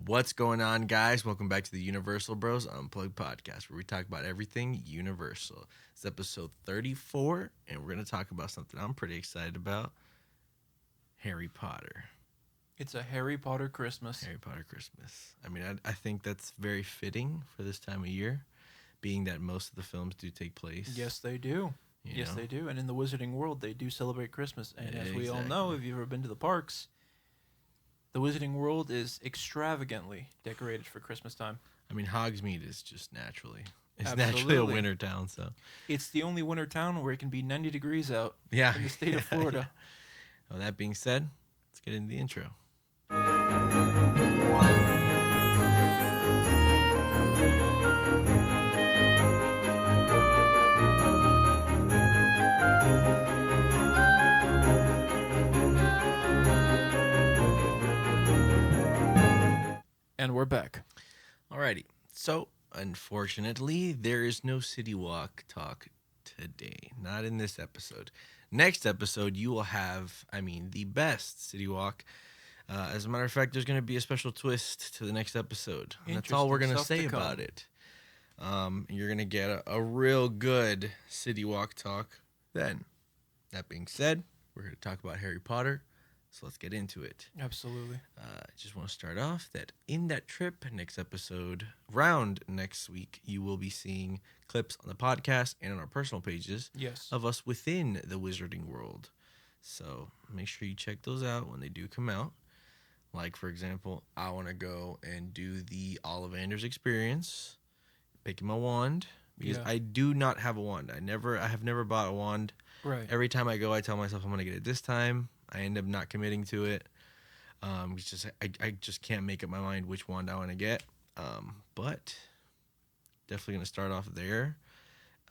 What's going on, guys? Welcome back to the Universal Bros Unplugged podcast, where we talk about everything Universal. It's episode 34, and we're going to talk about something I'm pretty excited about. Harry Potter. It's a Harry Potter Christmas. Harry Potter Christmas. I mean, I think that's very fitting for this time of year, being that most of the films do take place. Yes, they do. Yes, they do. And in the Wizarding world, they do celebrate Christmas. And as we all know, if you've ever been to the parks, the Wizarding world is extravagantly decorated for Christmas time. I mean, Hogsmeade is just naturally a winter town, so it's the only winter town where it can be 90 degrees out. Yeah. In the state of Florida. Well, that being said, let's get into the intro. And we're back. Alrighty. So, unfortunately, there is no City Walk talk today. Not in this episode. Next episode, you will have, the best City Walk. As a matter of fact, there's going to be a special twist to the next episode. And that's all we're going to say about it. You're going to get a real good City Walk talk then. That being said, we're going to talk about Harry Potter. So let's get into it. Absolutely. I just want to start off that in that trip, next episode, round next week, you will be seeing clips on the podcast and on our personal pages of us within the Wizarding world. So make sure you check those out when they do come out. Like, for example, I want to go and do the Ollivanders experience, picking my wand, because I do not have a wand. I have never bought a wand. Right. Every time I go, I tell myself I'm going to get it this time. I end up not committing to it. It's just I just can't make up my mind which wand I want to get. But definitely going to start off there.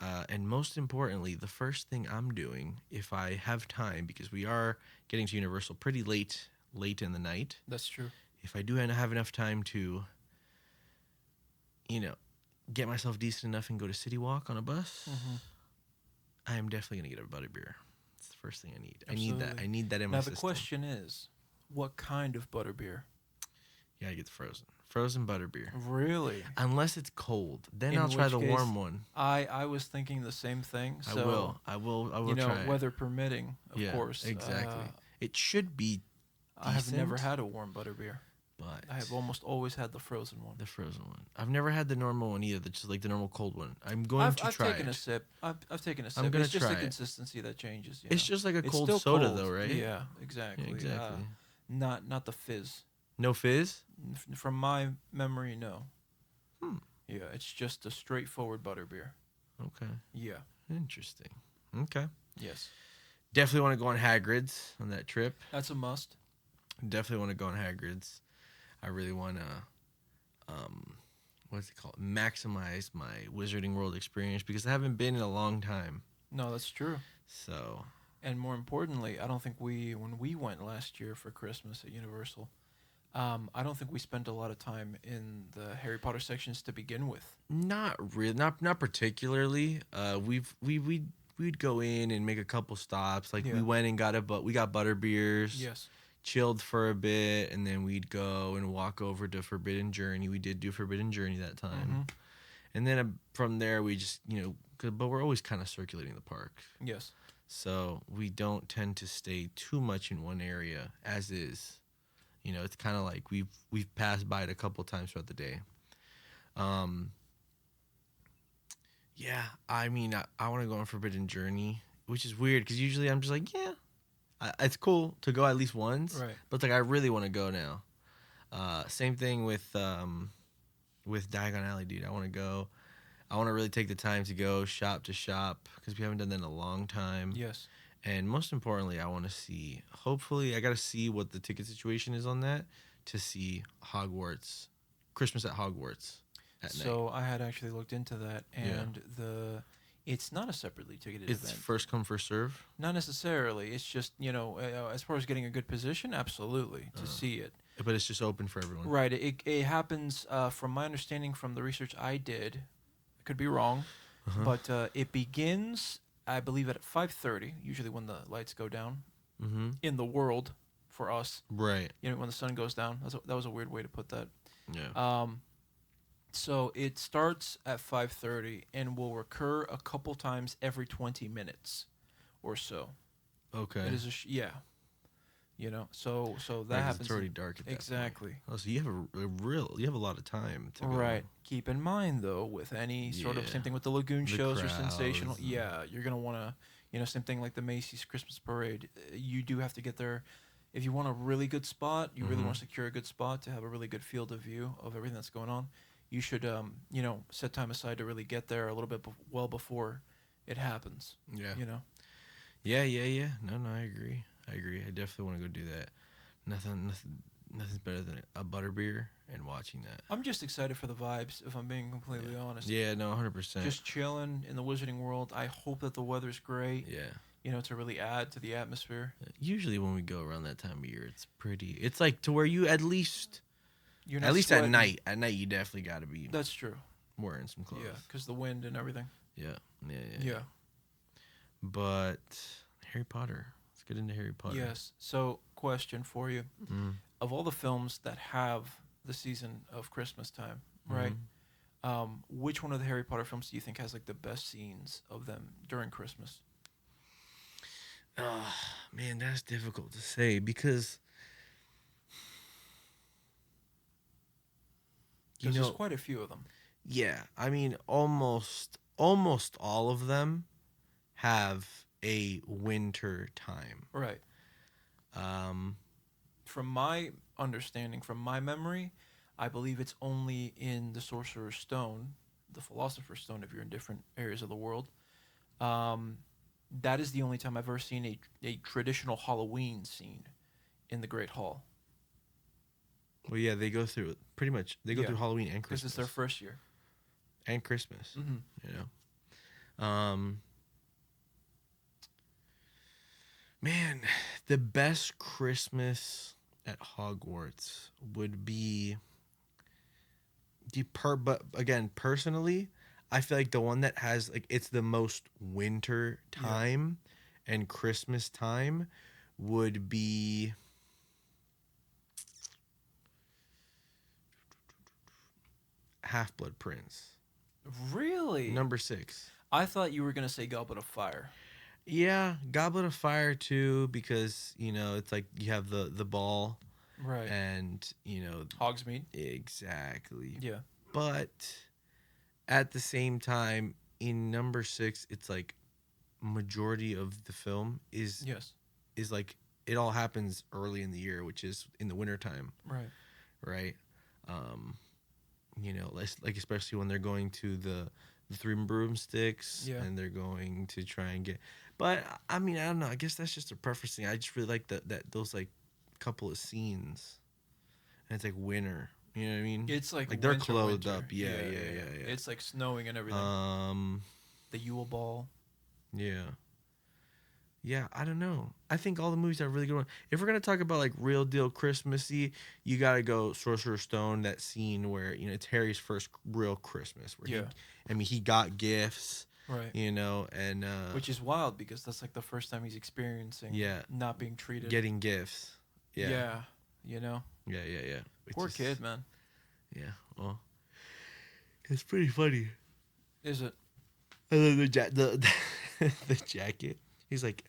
And most importantly, the first thing I'm doing, if I have time, because we are getting to Universal pretty late in the night. That's true. If I do have enough time to, get myself decent enough and go to City Walk on a bus, I am definitely going to get a butterbeer. First thing I need. Absolutely. I need that in my system. Now the question is, what kind of butterbeer? You gotta get the frozen butterbeer. Really? Unless it's cold, then I'll try the warm one. I was thinking the same thing. So I will try it. Weather permitting, of course. Exactly. It should be decent. I have never had a warm butterbeer. But I have almost always had the frozen one. I've never had the normal one either. That's just like the normal cold one. I'm going to try it. I've taken a sip. I've taken a sip. I'm going to try it. It's just the consistency that changes. It's just like a cold soda, though, right? Yeah, exactly. Yeah, exactly. Not the fizz. No fizz? From my memory, no. Yeah, it's just a straightforward butterbeer. Okay. Yeah. Interesting. Okay. Yes. Definitely want to go on Hagrid's on that trip. That's a must. Definitely want to go on Hagrid's. I really want to, what's it called? Maximize my Wizarding World experience because I haven't been in a long time. No, that's true. So. And more importantly, I don't think when we went last year for Christmas at Universal, I don't think we spent a lot of time in the Harry Potter sections to begin with. Not really, not particularly. We'd go in and make a couple stops. Like we went and got butterbeers. Yes. Chilled for a bit, and then we'd go and walk over to Forbidden Journey. We did do Forbidden Journey that time. And then from there, we just, but we're always kind of circulating the park. Yes. So we don't tend to stay too much in one area as is. It's kind of like we've passed by it a couple times throughout the day. Yeah, I want to go on Forbidden Journey, which is weird because usually I'm just like, yeah. It's cool to go at least once, right? But I really want to go now. Same thing with Diagon Alley, dude. I want to go. I want to really take the time to go shop to shop because we haven't done that in a long time. Yes. And most importantly, I want to see. Hopefully, I got to see what the ticket situation is on that to see HogWarts, Christmas at HogWarts at night. So I had actually looked into that, and it's not a separately ticketed event. It's first come, first serve? Not necessarily. It's just, as far as getting a good position, absolutely, to see it. But it's just open for everyone. Right. It happens, from my understanding from the research I did, I could be wrong, but it begins, I believe, at 5:30, usually when the lights go down in the world for us. Right. When the sun goes down. That was a weird way to put that. Yeah. Um, so it starts at 5:30 and will recur a couple times every 20 minutes or so. It Okay. is yeah, so Right, that because it's happens in already dark at that point. exactly. Oh, so you have you have a lot of time to go. Right. Keep in mind though, with any sort of Yeah. same thing with the lagoon The shows or sensational, crowds. yeah, you're gonna want to, same thing like the Macy's Christmas Parade. You do have to get there. If you want a really good spot, you really Mm-hmm. want to secure a good spot to have a really good field of view of everything that's going on. You should, set time aside to really get there a little bit well before it happens. Yeah. You know. Yeah, yeah, yeah. No, no, I agree. I agree. I definitely want to go do that. Nothing's better than a butterbeer and watching that. I'm just excited for the vibes, if I'm being completely Yeah. honest. Yeah, no, 100%. Just chilling in the Wizarding World. I hope that the weather's great, Yeah. to really add to the atmosphere. Usually when we go around that time of year, it's pretty. It's like to where you You're at not least sweating. at night you definitely got to be That's true. wearing some clothes. Yeah, because the wind and everything. Yeah. Yeah, yeah. Yeah. But Harry Potter. Let's get into Harry Potter. Yes. So, question for you: Mm. of all the films that have the season of Christmas time, right? Which one of the Harry Potter films do you think has like the best scenes of them during Christmas? Oh, man, that's difficult to say because Because there's quite a few of them. yeah, I mean almost all of them have a winter time. Right. Um From my understanding, from my memory, I believe it's only in the Sorcerer's Stone, the Philosopher's Stone, if you're in different areas of the world. Um, that is the only time I've ever seen a traditional Halloween scene in the Great Hall. well yeah, they go through pretty much they go Yeah, through Halloween and because Christmas. it's their first year. And Christmas, Mm-hmm. you know. Man, the best Christmas at Hogwarts would be but again, personally, I feel like the one that has like it's the most winter Yeah. time and Christmas time would be Half Blood Prince. Really? Number 6. I thought you were gonna say Goblet of Fire. Yeah, Goblet of Fire too, because it's like you have the ball Right. and Hogsmeade. exactly. Yeah. But at the same time, in number 6, it's like majority of the film Yes. is like it all happens early in the year, which is in the wintertime, Right. right? Um, like especially when they're going to the Three Broomsticks Yeah. and they're going to try and get. But I mean, I don't know. I guess that's just a preference thing. I just really like that those like couple of scenes, and it's like winter. You know what I mean? It's like they're winter, clothed winter. up. Yeah, yeah. It's like snowing and everything. The Yule Ball. Yeah. Yeah, I don't know. I think all the movies are really good ones. If we're gonna talk about like real deal Christmassy, you gotta go Sorcerer's Stone. That scene where it's Harry's first real Christmas. Where he got gifts. Right. And Which is wild because that's like the first time he's experiencing not being treated. getting gifts. Yeah. Yeah. Yeah. Poor kid, man. Yeah. Well, it's pretty funny. Is it? I love the jacket. He's like,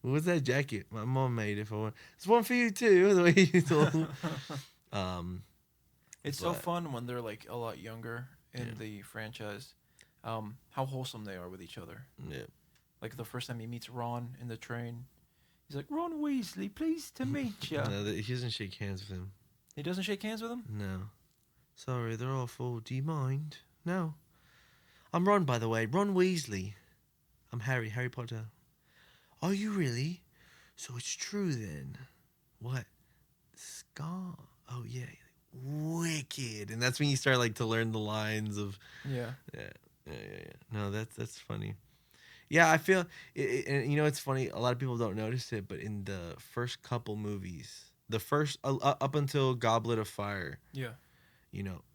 what was that jacket? My mom made it for one. It's one for you too. The way he told him. It's so fun when they're like a lot younger in the franchise. How wholesome they are with each other. Yeah. Like the first time he meets Ron in the train, he's like, "Ron Weasley, pleased to meet you." No, he doesn't shake hands with him. He doesn't shake hands with him? No. Sorry, they're all full. Do you mind? No. I'm Ron, by the way. Ron Weasley. I'm Harry Potter. Are you really? So it's true then. What? Scar. Oh yeah. Wicked. And that's when you start like to learn the lines of Yeah. Yeah. No, that's funny. Yeah, I feel and it's funny, a lot of people don't notice it, but in the first couple movies, the first up until Goblet of Fire, Yeah.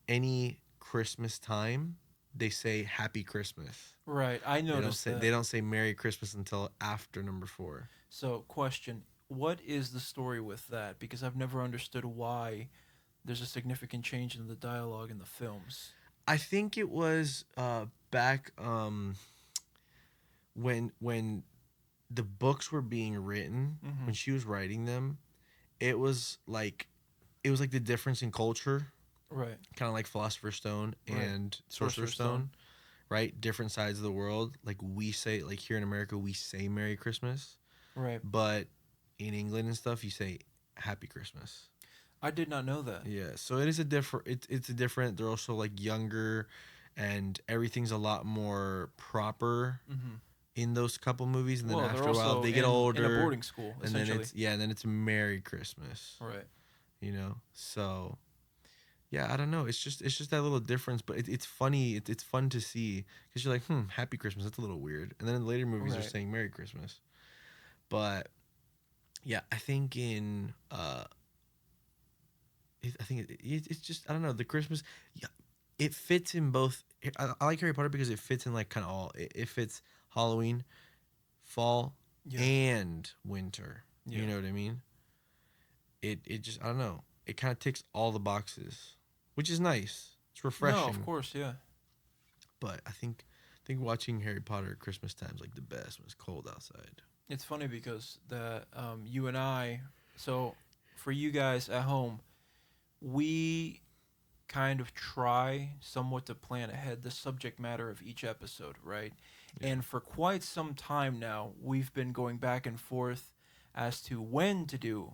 Any Christmas time, they say Happy Christmas. Right. I noticed that. They don't say Merry Christmas until after number 4. So, question: what is the story with that? Because I've never understood why there's a significant change in the dialogue in the films. I think it was back when the books were being written, Mm-hmm. when she was writing them, it was like the difference in culture, Right. kind of like Philosopher's Stone Right. and Sorcerer's Sorcerer's Stone. Stone, right? Different sides of the world. Like we say, like here in America, we say Merry Christmas, Right. but in England and stuff, you say Happy Christmas. I did not know that. Yeah, so it is a different. It's a different. They're also like younger, and everything's a lot more proper Mm-hmm. in those couple movies. And then Well, they're after a while, also they get in a older, boarding school, and then essentially. it's and then it's Merry Christmas. Right. You know, so yeah, I don't know. It's just that little difference, but it's funny. It's fun to see because you're like, Happy Christmas. That's a little weird. And then in the later movies, they're Right. saying Merry Christmas. But yeah, I think I think it's just I don't know the Christmas. Yeah, it fits in both. I like Harry Potter because it fits in like kind of all. It fits Halloween, fall, Yeah. and winter. Yeah. You know what I mean? It just I don't know. It kind of ticks all the boxes, which is nice. It's No, of refreshing. course, yeah. But I think watching Harry Potter at Christmas time is like the best when it's cold outside. It's funny because you and I, so for you guys at home, we kind of try somewhat to plan ahead the subject matter of each episode, right? Yeah. And for quite some time now, we've been going back and forth as to when to do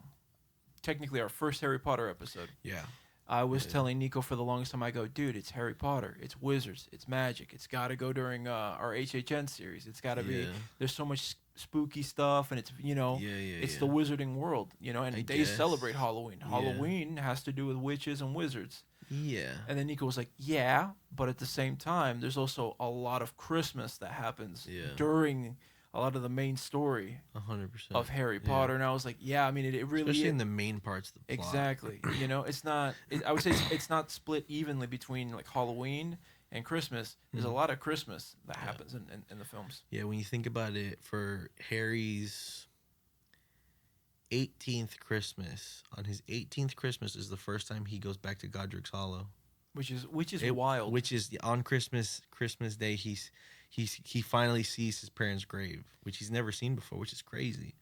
technically our first Harry Potter episode. Yeah. I was Yeah. telling Nico for the longest time, I go, dude, it's Harry Potter, it's wizards, it's magic. It's got to go during our HHN series. It's got to be. Yeah. There's so much spooky stuff, and it's Yeah. Yeah. it's Yeah. the wizarding world, and I they guess. celebrate Halloween. Yeah. Halloween has to do with witches and wizards. Yeah. And then Nico was like, yeah, but at the same time, there's also a lot of Christmas that happens Yeah. during a lot of the main story 100%. of Harry Yeah. Potter. And I was like, yeah, I mean, it really Especially is. in the main parts of the plot. Exactly. It's not. I would say it's not split evenly between like Halloween and Christmas. There's a Mhm. lot of Christmas that Yeah. happens in the films. Yeah, when you think about it, for Harry's 18th Christmas, on his 18th Christmas is the first time he goes back to Godric's Hollow. Which is wild. Which is on Christmas Day he finally sees his parents' grave, which he's never seen before, which is crazy.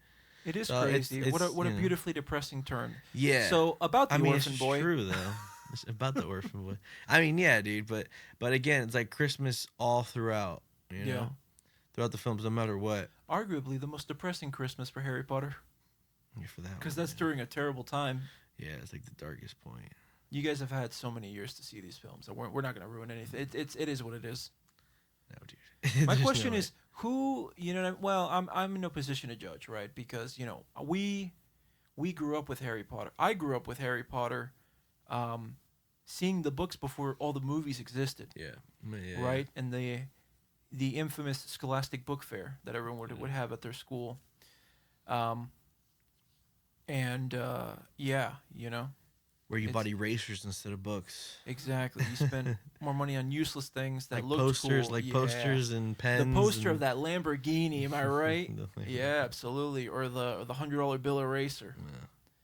It is So crazy. it's, What a you know. beautifully depressing turn. Yeah. So about the I mean, orphan it's boy. true though. It's about the orphan boy. I mean, yeah, dude, but again, it's like Christmas all throughout, you Yeah. know? Throughout the films, no matter what. Arguably the most depressing Christmas for Harry Potter, Yeah, for that because one, that's yeah. during a terrible time. Yeah, it's like the darkest point. You guys have had so many years to see these films, so we're not going to ruin anything. It is what it is. No, dude. My There's question no way. is, who well, I'm in no position to judge, right? Because we grew up with Harry Potter. I grew up with Harry Potter, seeing the books before all the movies existed, Yeah. Yeah. right? And the infamous Scholastic Book Fair that everyone would have at their school, and yeah, Where you It's- bought erasers instead of books. exactly. You spend more money on useless things that Like looked posters, cool. like Yeah. posters and pens. The poster and... of that Lamborghini, am I right? The thing. Yeah, absolutely. Or the $100 bill eraser Yeah.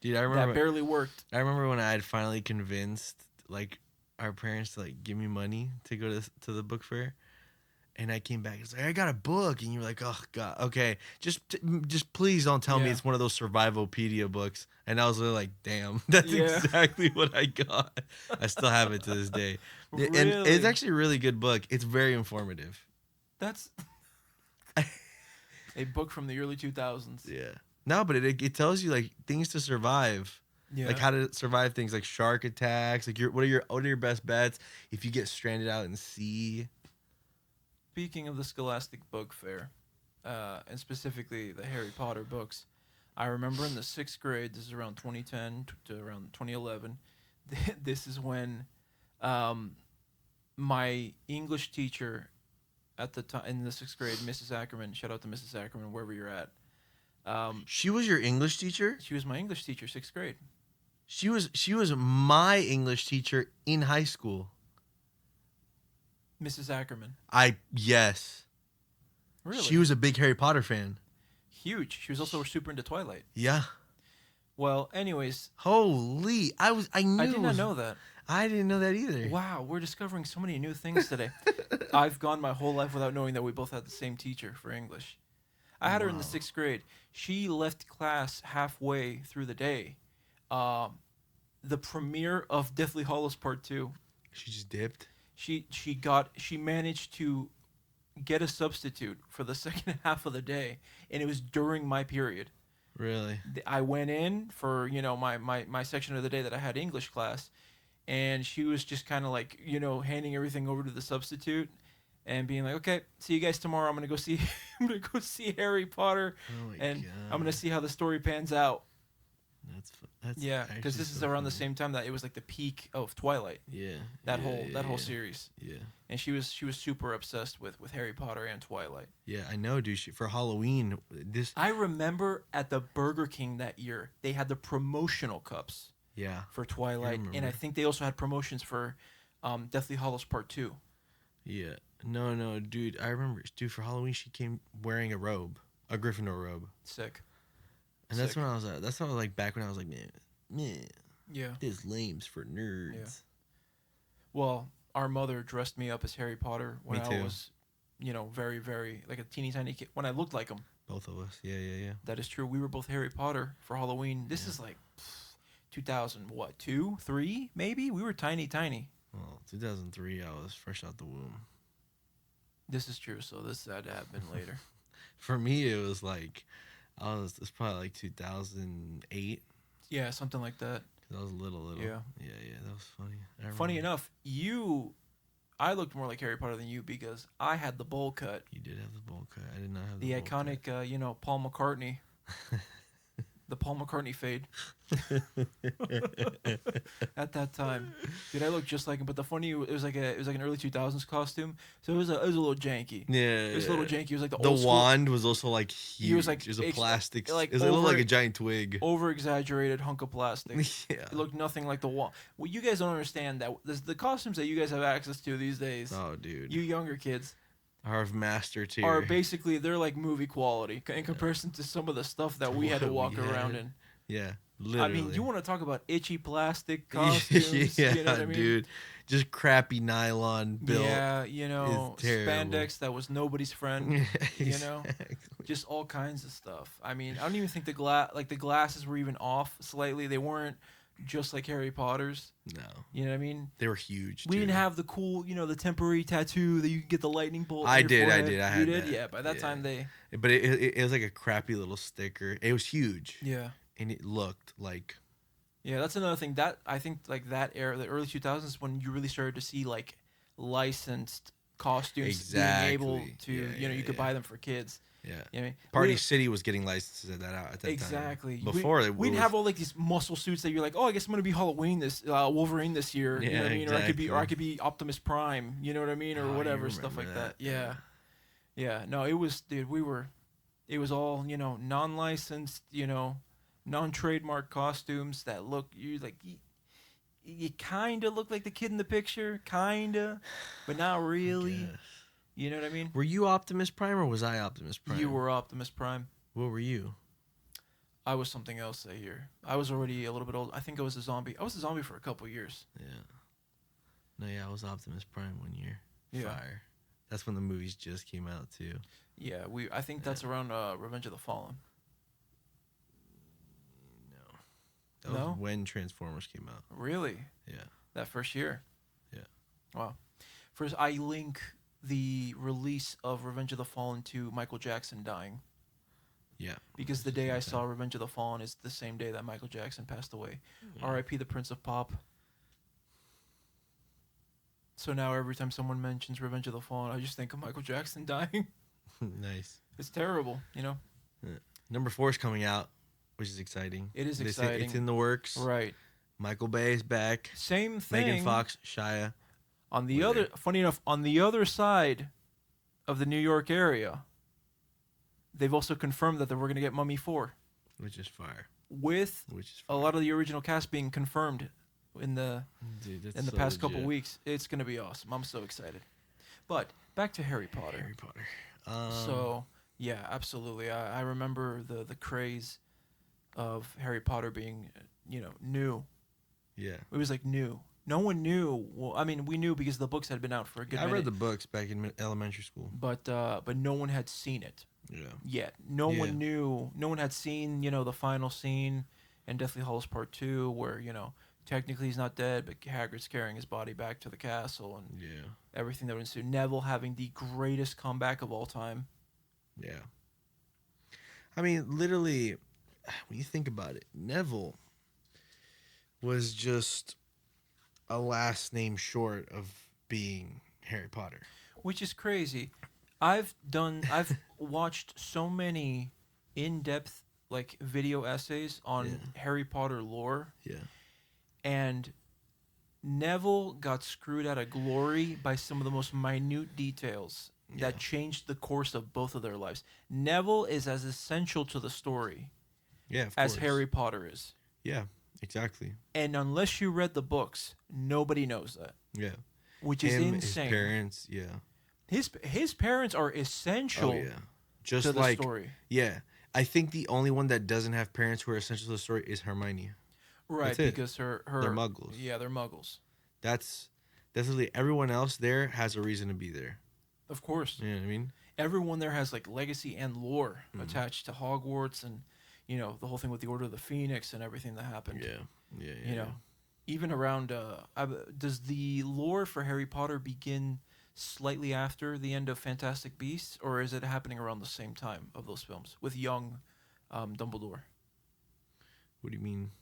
Dude, I that remember. barely worked. I remember when I had finally convinced like our parents to like give me money to go to the book fair, and I came back. It's like I got a book, and you're like, oh god, okay, just please don't tell me Yeah. it's one of those Survivalpedia books. And I was really like, damn, that's Yeah. exactly what I got. I still have it to this day, and it's Really? actually a really good book. It's very informative. That's a book from the early 2000s. Yeah. No, but it tells you like things to survive. Yeah. Like how to survive things like shark attacks. Like what are your best bets if you get stranded out in sea? Speaking of the Scholastic Book Fair, and specifically the Harry Potter books, I remember in the 6th grade, this is around 2010 to around 2011, this is when my English teacher at the time, in the 6th grade, Mrs. Ackerman, shout out to Mrs. Ackerman, wherever you're at, She was your English teacher? she was my English teacher, 6th grade. She was my English teacher in high school. Mrs. Ackerman. Yes. Really? She was a big Harry Potter fan. huge. She was also super into Twilight. Yeah. Well, anyways, Holy, I I knew did it not was. know that. I didn't know that either. Wow, we're discovering so many new things today. I've gone my whole life without knowing that we both had the same teacher for English. I had her in the Wow. 6th grade. She left class halfway through the day. Um, the premiere of Deathly Hallows Part 2. She just dipped. She managed to get a substitute for the second half of the day, and it was during my period. Really? I went in for my section of the day that I had English class, and she was just kind of like handing everything over to the substitute and being like, okay, see you guys tomorrow. I'm gonna go see I'm gonna go see Harry Potter, Oh my and I'm gonna god. see how the story pans out. That's Yeah, because actually this is so around the funny. same time that it was like the peak of Twilight, Yeah. that Yeah. whole Yeah. that whole Yeah. series, Yeah. and she was super obsessed with Harry Potter and Twilight. Yeah. I know, dude. For Halloween, this. I remember at the Burger King that year they had the promotional cups Yeah. for I Twilight, and I remember. think they also had promotions for Deathly Hallows Part 2. Yeah. No, no, dude. I remember, dude. For Halloween, she came wearing a robe, a Gryffindor robe, Sick. and Sick. that's when I was like back when I was like, man, Yeah. this lame's for Yeah. nerds. Well, our mother dressed me up as Harry Potter when Me I too. was, very, very like a teeny tiny kid. When I looked like him. Both of us. Yeah. Yeah. Yeah. That is true. We were both Harry Potter for Halloween. This Yeah. is like 2000, what, 2, 3, maybe? We were tiny, tiny. Well, 2003, I was fresh out the womb. This is true. So this had to have been later. For me, it was like, it's probably like 2008. Yeah, something like that. Cause I was little. Yeah. Yeah. That was funny. I Funny remember. enough, I looked more like Harry Potter than you because I had the bowl cut, You did have the bowl cut. I did not have the the bowl iconic, Paul McCartney, the Paul McCartney fade cut. at that time. Dude, I looked just like him. But the funny, it was like an early 2000s costume, so it was a little janky. Yeah. It was a little janky. It was like the The old school, wand was also like huge. He was like it was a plastic. like It looked like over a giant twig. over exaggerated hunk of plastic. Yeah. It looked nothing like the wall. Well, you guys don't understand that the costumes that you guys have access to these days, Oh, dude. you younger kids, Are of master tier. are basically they're like movie quality in comparison to some of the stuff that we had to What we walk around had. in. Yeah. I Literally. mean, you want to talk about itchy plastic costumes? Yeah, You know what I mean? dude. Just crappy nylon built. Yeah, terrible. spandex that was nobody's friend. Exactly. Just all kinds of stuff. I mean, I don't even think the glasses were even off slightly. They weren't just like Harry Potter's. No. You know what I mean? They were huge. We too. didn't have the cool, the temporary tattoo that you could get the lightning bolt. I on your did, I forehead. did, I You had did, that. yeah. By that Yeah. time, they, But it was like a crappy little sticker. It was huge. yeah, And it looked like. yeah. That's another thing that I think like that era, the early 2000s, when you really started to see like licensed costumes being able Exactly. to, Yeah, you could yeah. buy them for kids. Yeah. You know what I mean? Party We- City was getting licenses at that Exactly. time. Before it we'd was, have all like these muscle suits that you're like, oh, I guess I'm gonna be Wolverine this year. You know Yeah, what I mean? exactly. Or I could be Optimus Prime. You know what I mean? Or Oh, you whatever stuff like remember that. that. Yeah, yeah. No, it was, dude. It was all non-licensed, non-trademark costumes that look you like. You kind of look like the kid in the picture, kinda, but not really. Guess. You know what I mean? Were you Optimus Prime or was I Optimus Prime? You were Optimus Prime. What were you? I was something else that year. I was already a little bit old. I think I was a zombie. I was a zombie for a couple years. Yeah. No, yeah, I was Optimus Prime one year. Yeah. Fire. That's when the movies just came out too. Yeah, I think that's around Revenge of the Fallen. No. That No? was when Transformers came out. Really? Yeah. That first year? Yeah. Wow. First, I link the release of Revenge of the Fallen to Michael Jackson dying. Yeah. Because the day I saw Same Revenge of the Fallen is the same day that Michael Jackson passed away. time. R.I.P. the Prince of Pop. So now every time someone mentions Revenge of the Fallen, I just think of Michael Jackson dying. Nice. It's terrible, Number 4 is coming out, which is exciting. It is It's exciting. in the works. Right. Michael Bay is back. Same thing. Megan Fox, Shia. On the We're other, there. funny enough, on the other side of the New York area, they've also confirmed that we're going to get Mummy 4 Which is fire. with Which is a fire. lot of the original cast being confirmed in the Dude, that's in the so past couple legit. weeks. It's going to be awesome. I'm so excited. But back to Harry Potter. Harry Potter. So, yeah, absolutely. I remember the craze of Harry Potter being, new. Yeah. It was like new. No one knew. Well, I mean, we knew because the books had been out for a good I read minute, the books back in elementary school. but no one had seen it Yeah. yet. No Yeah. one knew. No one had seen, the final scene in Deathly Hallows Part Two, where technically he's not dead, but Hagrid's carrying his body back to the castle, and Yeah. everything that would ensue. Neville having the greatest comeback of all time. Yeah. I mean, literally, when you think about it, Neville was just a last name short of being Harry Potter. Which is crazy. I've watched so many in-depth like video essays on Yeah. Harry Potter lore, Yeah. and Neville got screwed out of glory by some of the most minute details Yeah. that changed the course of both of their lives. Neville is as essential to the story Yeah, of as course. Harry Potter is. Yeah, exactly. And unless you read the books, nobody knows that, Yeah. which is Him, his insane. parents, yeah. His parents are Oh, essential yeah. Just to the like, story. yeah. I think the only one that doesn't have parents who are essential to the story is Hermione. Right, That's it. because her They're muggles. yeah, they're muggles. That's literally everyone else there has a reason to be there. Of course. You know what I mean? Everyone there has like legacy and lore Mhm. attached to Hogwarts, and the whole thing with the Order of the Phoenix and everything that happened. Yeah. Yeah. Yeah. You know, even around does the lore for Harry Potter begin slightly after the end of Fantastic Beasts, or is it happening around the same time of those films with young Dumbledore? What do you mean?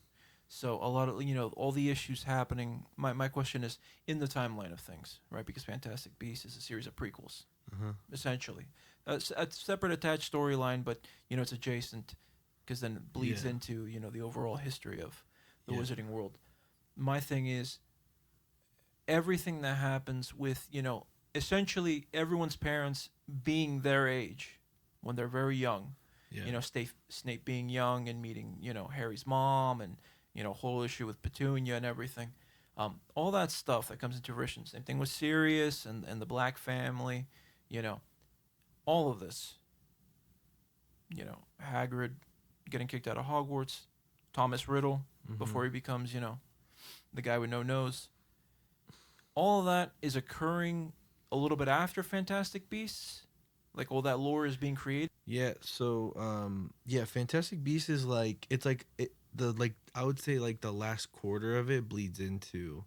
So a lot of all the issues happening. My question is in the timeline of things, right? Because Fantastic Beasts is a series of prequels, Uh-huh. essentially, a separate attached storyline, but it's adjacent, because then it bleeds Yeah. into the overall history of the Yeah. Wizarding World. My thing is everything that happens with essentially everyone's parents being their age when they're very young. Yeah. Snape being young and meeting, Harry's mom, and, whole issue with Petunia and everything. All that stuff that comes into fruition. Same thing with Sirius and the Black family, all of this. Hagrid getting kicked out of Hogwarts, Thomas Riddle Mhm. before he becomes, the guy with no nose. All of that is occurring a little bit after Fantastic Beasts. Like all that lore is being created. Yeah, so yeah, Fantastic Beasts is like it's like the like I would say like the last quarter of it bleeds into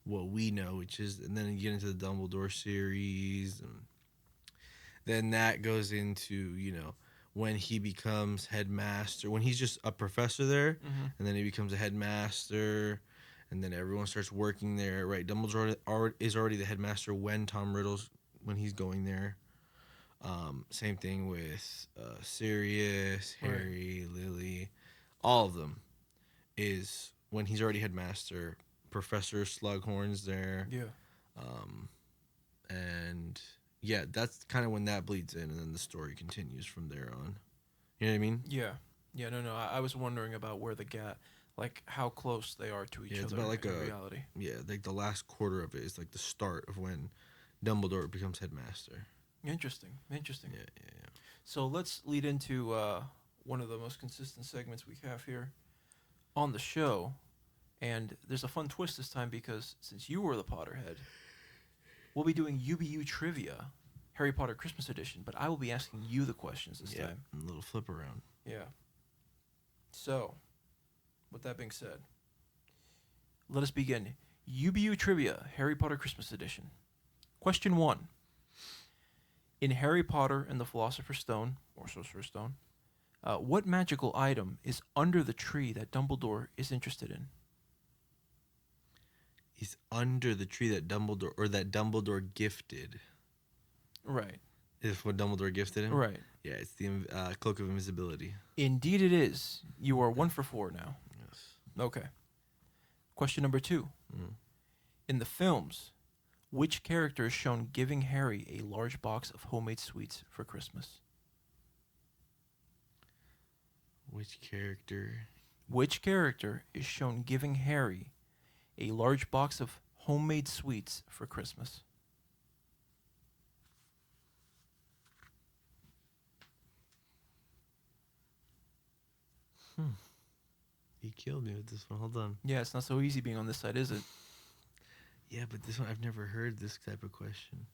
what we know, which is, and then you get into the Dumbledore series, and then that goes into, when he becomes headmaster, when he's just a professor there, Mm-hmm. and then he becomes a headmaster, and then everyone starts working there, right? Dumbledore is already the headmaster when he's going there. Same thing with Sirius, Right. Harry, Lily, all of them is when he's already headmaster. Professor Slughorn's there, Yeah. and yeah, that's kind of when that bleeds in, and then the story continues from there on. You know what I mean? Yeah. Yeah. No. I was wondering about where the gap, like how close they are to each Yeah, it's other about like in a reality. yeah, like the last quarter of it is like the start of when Dumbledore becomes headmaster. Interesting. Yeah, yeah, yeah. So let's lead into one of the most consistent segments we have here on the show. And there's a fun twist this time because since you were the Potterhead, we'll be doing UBU trivia, Harry Potter Christmas edition, but I will be asking you the questions this Yeah, time. a little flip around. Yeah. So, with that being said, let us begin. UBU trivia, Harry Potter Christmas edition. Question 1. In Harry Potter and the Philosopher's Stone, or Sorcerer's Stone, what magical item is under the tree that Dumbledore is interested in? He's under the tree that Dumbledore gifted. Right. Is what Dumbledore gifted him? Right. Yeah, it's the cloak of invisibility. Indeed it is. You are 1 for 4 now. Yes. Okay. Question number 2. Mm. In the films, which character is shown giving Harry a large box of homemade sweets for Christmas? Which character? Which character is shown giving Harry a large box of homemade sweets for Christmas? He killed me with this one. Hold on. Yeah, it's not so easy being on this side, is it? Yeah, but this one, I've never heard this type of question.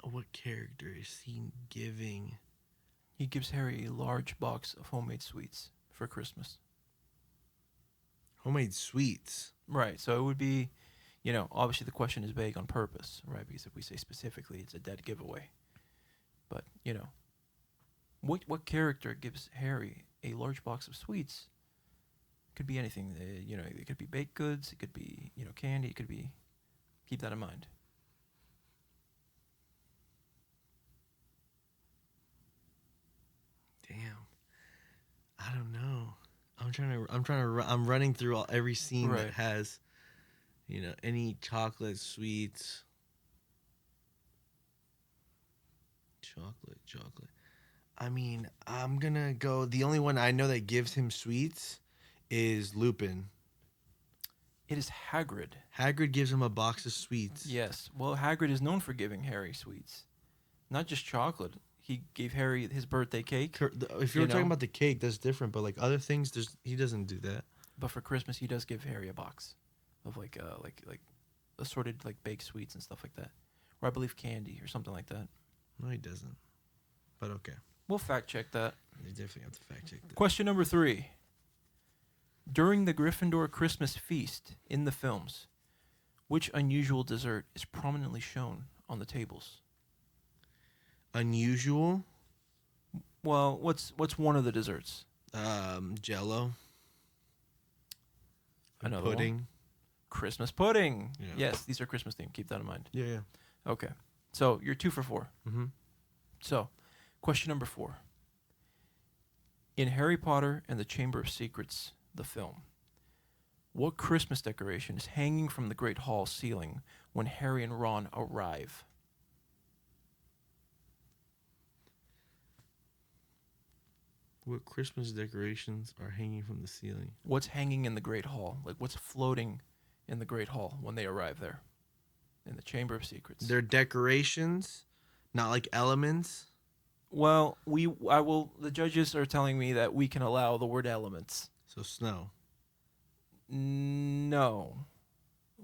What character is seen giving He gives Harry a large box of homemade sweets for Christmas. homemade sweets? Right. So it would be, obviously the question is vague on purpose, right? Because if we say specifically, it's a dead giveaway. But, what character gives Harry a large box of sweets? Could be anything. It could be baked goods. It could be, candy. It could be. Keep that in mind. Damn. I don't know. I'm running through every scene Right. that has, any chocolate, sweets. Chocolate. I mean, I'm gonna go. The only one I know that gives him sweets is Lupin. It is Hagrid. Hagrid gives him a box of sweets. Yes. Well, Hagrid is known for giving Harry sweets, not just chocolate. He gave Harry his birthday cake. If you're talking about the cake, that's different. But like other things, he doesn't do that. But for Christmas, he does give Harry a box of like assorted like baked sweets and stuff like that, or I believe candy or something like that. No, he doesn't. But okay, We'll fact check that. you definitely have to fact check that. Question number 3. During the Gryffindor Christmas feast in the films, which unusual dessert is prominently shown on the tables? Unusual. Well, what's one of the desserts? Jello. Another pudding. one? Christmas pudding. Yeah. Yes, these are Christmas themed. Keep that in mind. Yeah. Okay. So you're 2 for 4. Mm-hmm. So, question number 4. In Harry Potter and the Chamber of Secrets, the film, what Christmas decoration is hanging from the Great Hall ceiling when Harry and Ron arrive? What Christmas decorations are hanging from the ceiling? What's hanging in the Great Hall? Like, what's floating in the Great Hall when they arrive there? In the Chamber of Secrets. They're decorations, not like elements. Well, the judges are telling me that we can allow the word elements. So snow. No.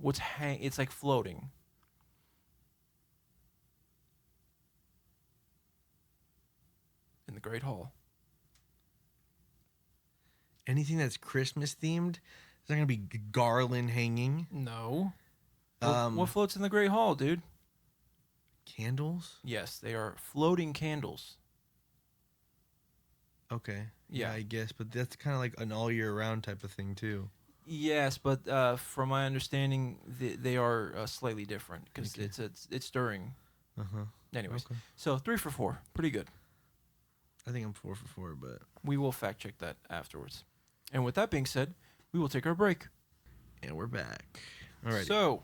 It's like floating. In the Great Hall. Anything that's Christmas themed. Is not gonna be garland hanging. No. Um, What floats in the Great Hall, dude? Candles. Yes, they are floating candles. Okay. Yeah. I guess, but that's kind of like an all year round type of thing too. Yes, but from my understanding, they are slightly different because Okay. it's during. Uh huh. Anyways, Okay. so 3 for 4, pretty good. I think I'm 4 for 4, but We will fact check that afterwards. And with that being said, we will take our break. and we're back. All right. So,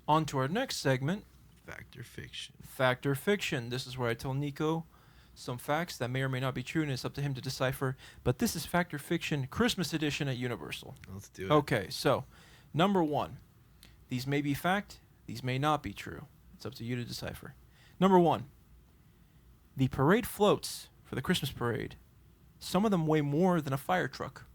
on to our next segment, Fact or fiction? Fact or Fiction. This is where I tell Nico some facts that may or may not be true, and it's up to him to decipher. But this is Fact or Fiction Christmas edition at Universal. Let's do it. Okay, so number 1. These may be fact, these may not be true. It's up to you to decipher. Number 1. The parade floats for the Christmas parade. Some of them weigh more than a fire truck.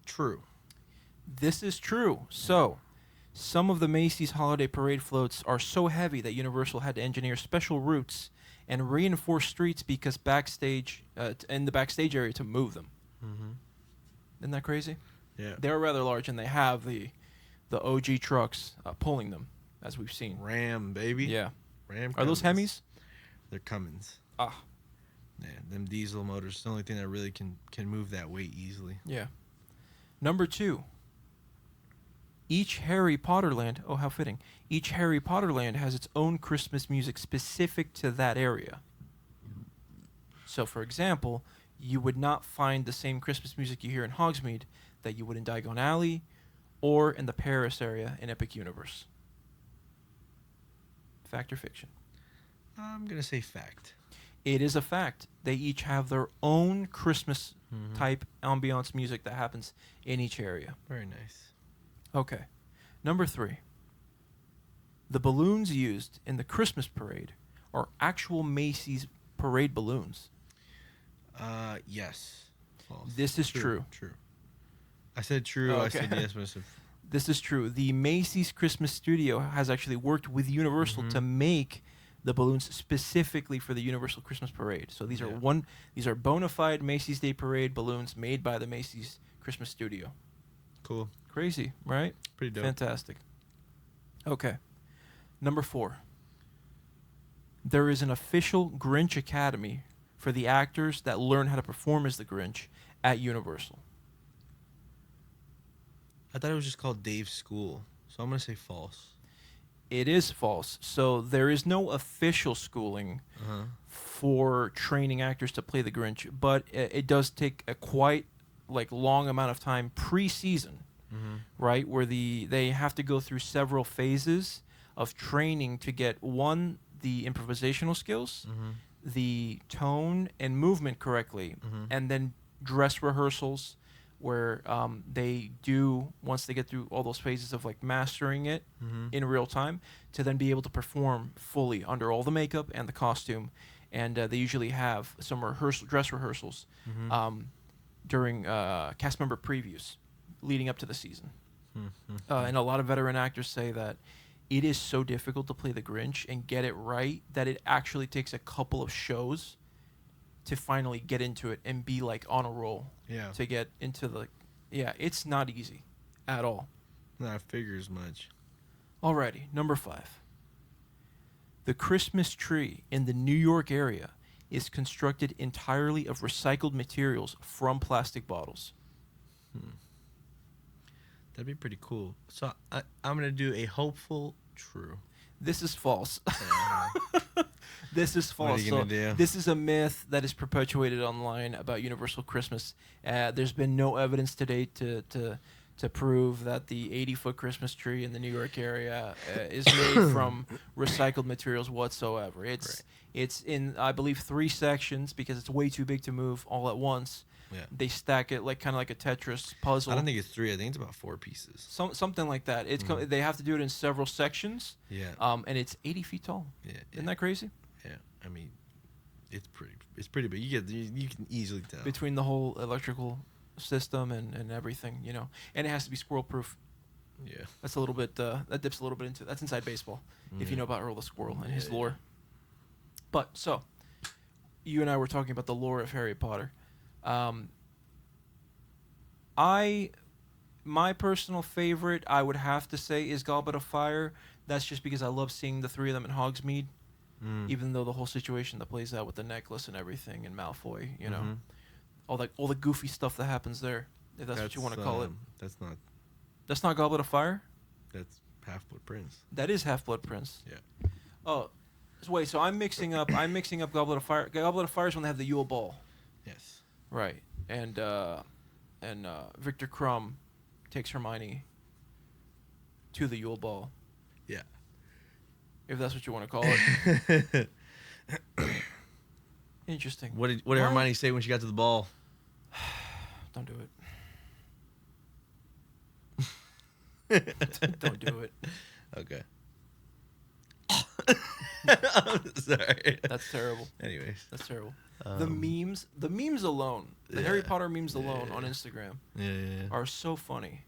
True. This is true. So, some of the Macy's holiday parade floats are so heavy that Universal had to engineer special routes and reinforce streets because backstage, in the backstage area to move them. Mm-hmm. Isn't that crazy? Yeah. They're rather large, and they have the OG trucks pulling them, as we've seen. Ram, baby. Yeah. Ram. Are those Cummins. Hemis? They're Cummins. Ah, Yeah, them diesel motors is the only thing that really can move that weight easily. yeah. Number 2. Each Harry Potter land, oh how fitting, each Harry Potter land has its own Christmas music specific to that area. So for example, you would not find the same Christmas music you hear in Hogsmeade that you would in Diagon Alley or in the Paris area in Epic Universe. Fact or fiction? I'm gonna say fact. It is a fact. They each have their own Christmas Mm-hmm. type ambiance music that happens in each area. Very nice. Okay. Number 3. The balloons used in the Christmas parade are actual Macy's parade balloons. Yes. False. This is true. True. I said true. I Okay. said yes, but I said This is true. The Macy's Christmas studio has actually worked with Universal to make the balloons specifically for the Universal Christmas Parade. So these are bona fide Macy's Day Parade balloons made by the Macy's Christmas studio. cool. Crazy, right? Pretty dope. Fantastic. Okay. Number 4. There is an official Grinch Academy for the actors that learn how to perform as the Grinch at Universal. I thought it was just called Dave's School, so I'm gonna say false. It is false. So there is no official schooling Uh-huh. for training actors to play the Grinch, but it does take a quite long amount of time pre-season, right? Where they have to go through several phases of training to get the improvisational skills, the tone and movement correctly, and then dress rehearsals where they do, once they get through all those phases of mastering it in real time, to then be able to perform fully under all the makeup and the costume. And they usually have some dress rehearsals during cast member previews leading up to the season. And a lot of veteran actors say that it is so difficult to play the Grinch and get it right that it actually takes a couple of shows to finally get into it and be on a roll. Yeah. To get into it's not easy at all. No, I figure as much. Alrighty, number 5. The Christmas tree in the New York area is constructed entirely of recycled materials from plastic bottles. That'd be pretty cool. So I'm gonna do a hopeful true. This is false. This is false. What are you gonna do? This is a myth that is perpetuated online about Universal Christmas. There's been no evidence to date to prove that the 80-foot Christmas tree in the New York area is made from recycled materials whatsoever. It's in, I believe, 3 sections because it's way too big to move all at once. Yeah. They stack it kind of like a Tetris puzzle. I don't think it's 3. I think it's about 4 pieces. Something like that. They have to do it in several sections. Yeah. And it's 80 feet tall. Yeah. Isn't that crazy? Yeah. I mean, it's pretty big. You can easily tell. Between the whole electrical system and everything, and it has to be squirrel proof. Yeah. That's a little bit that dips a little bit into that's inside baseball if you know about Earl the Squirrel and his lore. But so you and I were talking about the lore of Harry Potter. My personal favorite, I would have to say, is Goblet of Fire. That's just because I love seeing the 3 of them in Hogsmeade, even though the whole situation that plays out with the necklace and everything and Malfoy, all the goofy stuff that happens there, if that's what you want to call it. That's not Goblet of Fire? That's Half-Blood Prince. That is Half-Blood Prince. Yeah. Oh, wait. So I'm mixing up Goblet of Fire. Goblet of Fire is when they have the Yule Ball. Yes. Right. And Victor Crumb takes Hermione to the Yule Ball. Yeah. If that's what you want to call it. Interesting. What did Hermione say when she got to the ball? Don't do it. Don't do it. Okay. I'm sorry. That's terrible. Anyways. That's terrible. The memes alone, the Harry Potter memes alone on Instagram are so funny.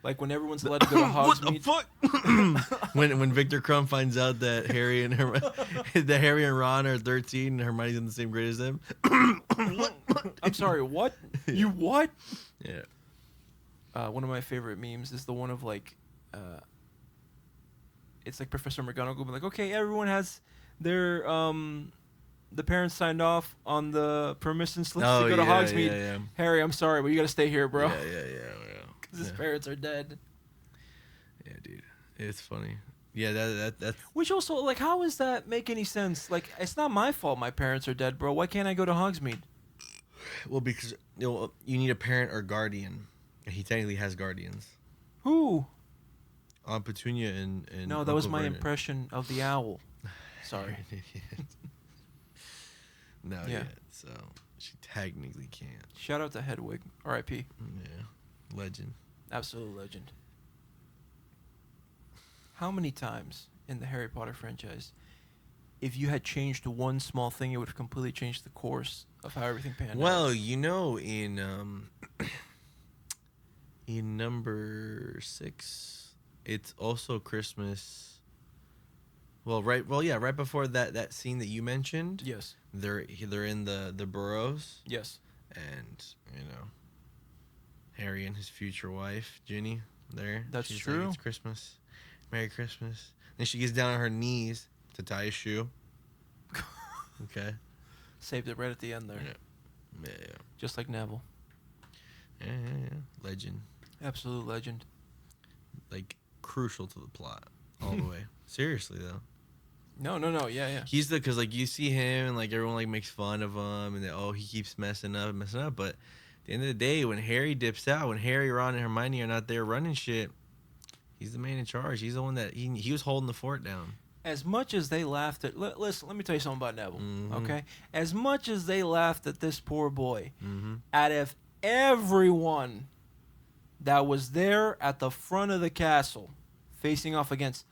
Like when everyone's allowed to go to Hogsmeade. What the fuck? when Victor Crumb finds out that Harry and Ron are 13 and Hermione's in the same grade as them. I'm sorry, what? You what? Yeah. One of my favorite memes is the one of it's like Professor McGonagall being like, okay, everyone has their the parents signed off on the permission slips to go to Hogsmeade. Yeah. Harry, I'm sorry, but you got to stay here, bro. Yeah. Because his parents are dead. Yeah, dude. It's funny. Yeah, that's... Which also, how does that make any sense? It's not my fault my parents are dead, bro. Why can't I go to Hogsmeade? Well, because you need a parent or guardian. He technically has guardians. Who? Aunt Petunia and No, that Uncle was my Vernon. impression of the owl. Sorry. No, Yeah. yet. So she technically can't. Shout out to Hedwig, R.I.P. Yeah. Legend. Absolute legend. How many times in the Harry Potter franchise, if you had changed one small thing, it would have completely changed the course of how everything panned out? Well, in number 6, it's also Christmas. Right before that scene that you mentioned, Yes. they're in the burrows, Yes. and Harry and his future wife Ginny there. That's She's true. Like, it's Christmas, Merry Christmas. And she gets down on her knees to tie a shoe. Okay. Saved it right at the end there. Yeah. Just like Neville. Yeah. Legend. Absolute legend. Like crucial to the plot all the way. Seriously though. No. Yeah. He's because like you see him and like everyone like makes fun of him and he keeps messing up, but at the end of the day, when Harry dips out, when Harry, Ron, and Hermione are not there running shit, he's the man in charge. He's the one that he was holding the fort down. As much as they laughed at, listen, let me tell you something about Neville. Mm-hmm. Okay, as much as they laughed at this poor boy, Mm-hmm. out of everyone that was there at the front of the castle, facing off against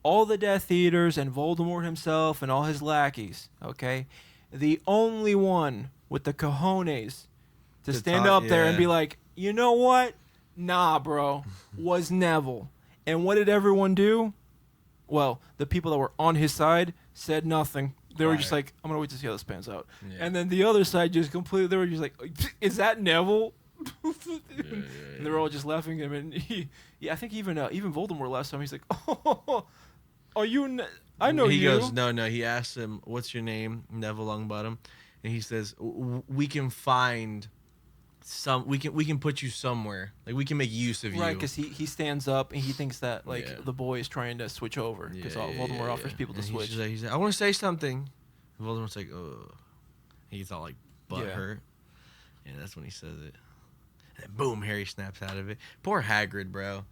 all the Death Eaters and Voldemort himself and all his lackeys, okay, the only one with the cojones to stand up there and be like, you know what? Nah, bro, was Neville. And what did everyone do? Well, the people that were on his side said nothing. They were just like, I'm going to wait to see how this pans out. Yeah. And then the other side just completely, they were just like, is that Neville? And they were all just laughing at him. And I think even Voldemort last time, he's like, oh, are you, I know he you. He goes, no, he asks him, what's your name? Neville Longbottom. And he says, we can find we can put you somewhere. Like, we can make use of you. Right, because he stands up and he thinks that the boy is trying to switch over because Voldemort offers people to switch. He's like, I want to say something. And Voldemort's like, oh. He's all like butt hurt. And that's when he says it. And then boom, Harry snaps out of it. Poor Hagrid, bro.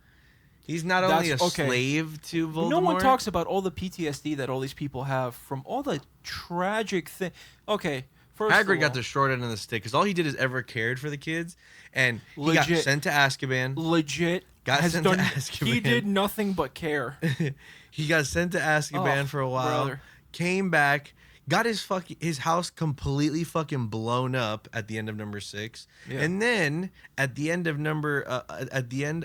He's not only a slave to Voldemort. No one talks about all the PTSD that all these people have from all the tragic thing. Okay. Hagrid got the short end of the stick because all he did is ever cared for the kids, and he got sent to Azkaban. Got sent to Azkaban. He did nothing but care. He got sent to Azkaban for a while. Brother. Came back, got his house completely fucking blown up at the end of number 6, and then at the end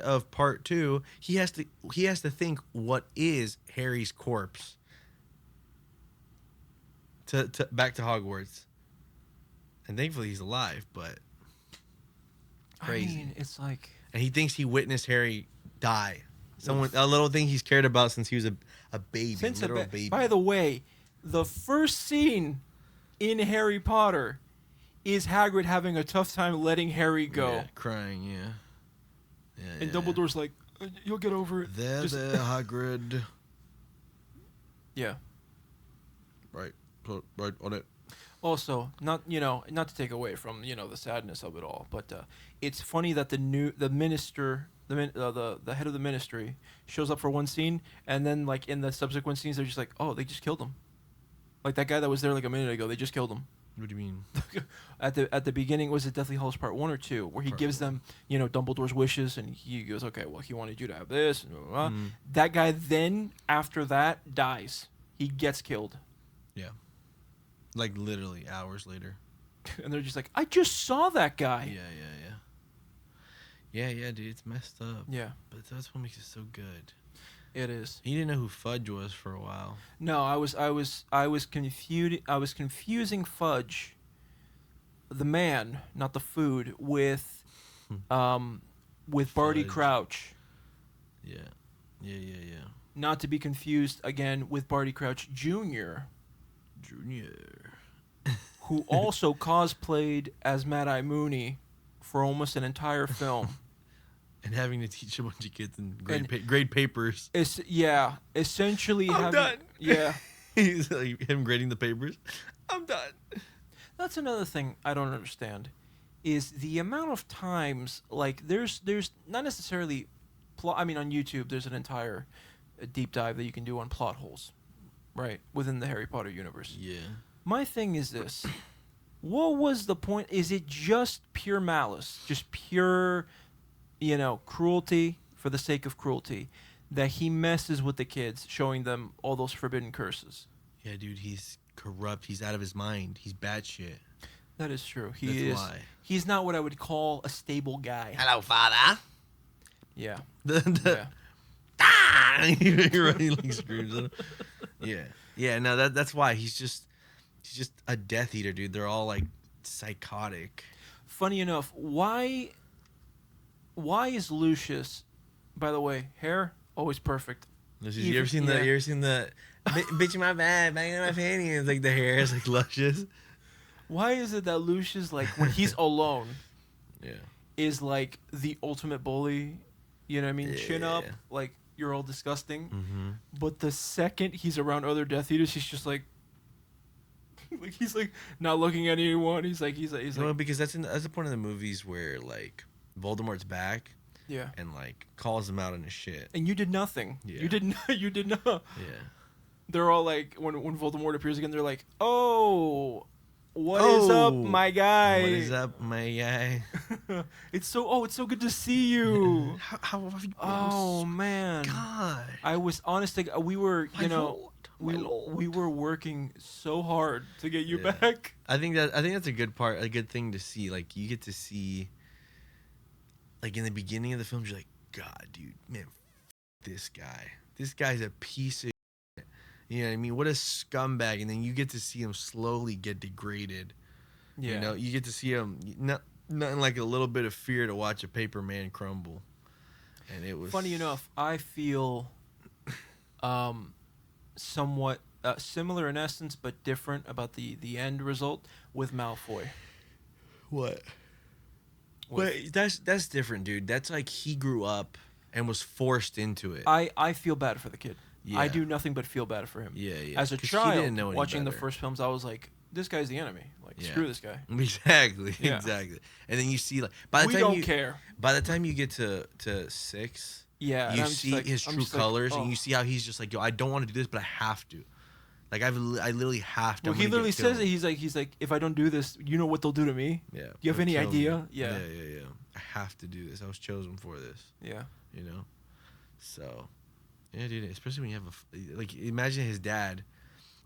of part 2, he has to think, what is Harry's corpse? To back to Hogwarts. And thankfully he's alive, but crazy. I mean, it's like... And he thinks he witnessed Harry die. A little thing he's cared about since he was a baby, baby. By the way, the first scene in Harry Potter is Hagrid having a tough time letting Harry go. Yeah, crying, and Dumbledore's like, you'll get over it. There, Hagrid. Yeah. Right on it. Also, not to take away from the sadness of it all, but it's funny that the minister, the head of the ministry, shows up for one scene, and then like in the subsequent scenes, they're just like, oh, they just killed him. Like that guy that was there like a minute ago, they just killed him. What do you mean? At the beginning, was it Deathly Hallows Part 1 or 2, where he gives them Dumbledore's wishes, and he goes, okay, well, he wanted you to have this. And blah, blah. That guy then after that dies. He gets killed. Yeah. Like literally hours later. And they're just like, I just saw that guy. Yeah, dude, it's messed up. Yeah. But that's what makes it so good. It is. You didn't know who Fudge was for a while. No, I was confusing Fudge, the man, not the food, with Barty Crouch. Yeah. Not to be confused again with Barty Crouch Jr. Who also cosplayed as Mad-Eye Mooney for almost an entire film. And having to teach a bunch of kids in grade papers. Essentially I'm done. Yeah. He's like him grading the papers. I'm done. That's another thing I don't understand, is the amount of times, like, there's not necessarily plot. I mean, on YouTube, there's an entire deep dive that you can do on plot holes, right, within the Harry Potter universe. Yeah. My thing is this. What was the point? Is it just pure malice? Just pure, cruelty for the sake of cruelty? That he messes with the kids, showing them all those forbidden curses. Yeah, dude, he's corrupt. He's out of his mind. He's bad shit. That is true. That's He is. why. He's not what I would call a stable guy. Hello, father. Yeah. The Yeah. You're running like Scrooge. Yeah. Yeah, no, that's why. He's just a Death Eater, dude. They're all like psychotic. Funny enough, why is Lucius, by the way, hair always perfect. You ever seen the bitch in my bag, banging in my panties? Like the hair is like luscious. Why is it that Lucius, like when he's alone, Yeah. is like the ultimate bully? You know what I mean? Chin up, Yeah. like you're all disgusting. Mm-hmm. But the second he's around other Death Eaters, he's just like, he's like not looking at anyone. He's like, Well, because that's the point of the movies where like Voldemort's back yeah. and like calls him out on his shit. And you did nothing. Yeah. You did not. You did not. Yeah. They're all like, when Voldemort appears again, they're like, oh, what is up, my guy? What is up, my guy? It's so good to see you. How have you been? Oh man. God. I was honestly, we were, My Lord, my Lord. we were working so hard to get you Yeah. back. I think that's a good part, a good thing to see. Like you get to see, like in the beginning of the film, you're like, God, dude, man, this guy. This guy's a piece of shit. You know what I mean? What a scumbag. And then you get to see him slowly get degraded. Yeah. You know, you get to see him nothing like a little bit of fear to watch a paper man crumble. And it was Funny enough, I feel somewhat similar in essence, but different about the end result with Malfoy. What? With- Wait, that's different, dude. That's like he grew up and was forced into it. I feel bad for the kid. Yeah. I do nothing but feel bad for him. Yeah, yeah. As a 'Cause he didn't child, know any watching the better. first films, I was like, this guy's the enemy. Like, Yeah. screw this guy. Exactly, Yeah. exactly. And then you see like by the We time don't you care. by the time you get to 6, Yeah. and you I'm just see like- his I'm true just like, colors, oh. and you see how he's just like, yo, I don't want to do this, but I have to. Like I literally have to. Well, I'm he gonna literally get says killed. it. He's like, if I don't do this, you know what they'll do to me? Yeah. Do you have they'll any kill me. idea? Yeah. Yeah. I have to do this. I was chosen for this. Yeah. You know. So, yeah, dude. Especially when you have like, imagine his dad,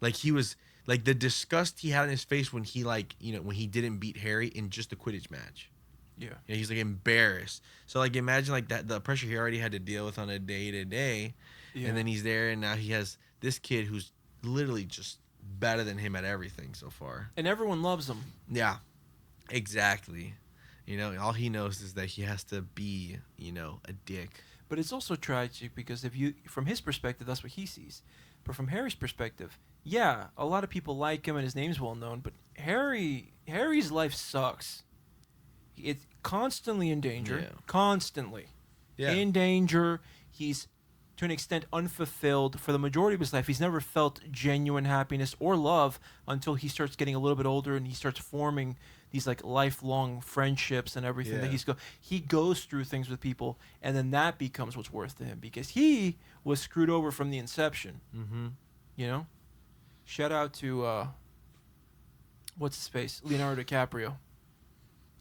like he was like the disgust he had on his face when he like when he didn't beat Harry in just a Quidditch match. Yeah. You know, he's like embarrassed. So like imagine like that the pressure he already had to deal with on a day to day, Yeah. and then he's there and now he has this kid who's literally just better than him at everything so far. And everyone loves him. Yeah, exactly. You know, all he knows is that he has to be a dick. But it's also tragic because from his perspective, that's what he sees. But from Harry's perspective, yeah, a lot of people like him and his name's well known. But Harry's life sucks. It's constantly in danger. Yeah. Constantly. In danger. He's, to an extent, unfulfilled. For the majority of his life, he's never felt genuine happiness or love until he starts getting a little bit older and he starts forming these like lifelong friendships and everything Yeah. that he goes through things with people, and then that becomes what's worth to him because he was screwed over from the inception. Mm-hmm. You know, shout out to what's his face, Leonardo DiCaprio.